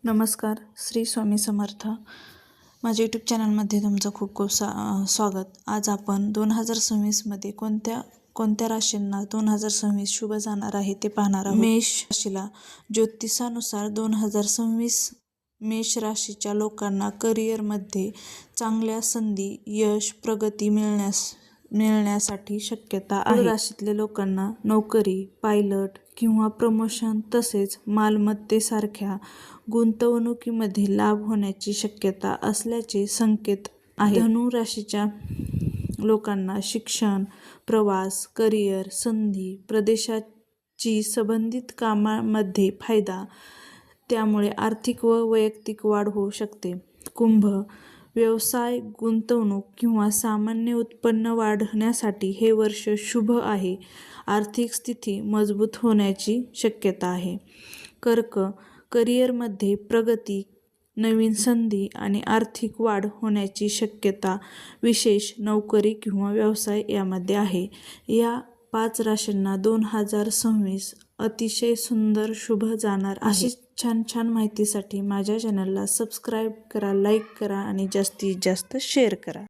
नमस्कार. श्री स्वामी समर्थ. माझ्या यूट्यूब चॅनलमध्ये तुमचं खूप खूप स्वागत. आज आपण 2026मध्ये कोणत्या राशींना 2026 शुभ जाणार आहे ते पाहणार आहोत. मेष राशीला ज्योतिषानुसार 2026 मेष राशीच्या लोकांना करिअरमध्ये चांगल्या संधी, यश, प्रगती मिळण्यासाठी शक्यता आहे. राशीतल्या लोकांना नोकरी, पायलट किंवा प्रमोशन तसेच मालमत्तेसारख्या गुंतवणुकीमध्ये लाभ होण्याची शक्यता असल्याचे संकेत आहेत. धनु राशीच्या लोकांना शिक्षण, प्रवास, करिअर, संधी, प्रदेशाची संबंधित कामामध्ये फायदा, त्यामुळे आर्थिक व वैयक्तिक वाढ होऊ शकते. कुंभ व्यवसाय, गुंतवणूक किंवा सामान्य उत्पन्न वाढण्यासाठी हे वर्ष शुभ आहे. आर्थिक स्थिती मजबूत होण्याची शक्यता आहे. कर्क करिअरमध्ये प्रगती, नवीन संधी आणि आर्थिक वाढ होण्याची शक्यता विशेष नोकरी किंवा व्यवसाय यामध्ये आहे. या 5 राशींना 2026 अतिशय सुंदर शुभ जाणार आहे. अशी छान छान माहितीसाठी माझ्या चॅनलला सबस्क्राईब करा, लाईक करा आणि जास्तीत जास्त शेअर करा.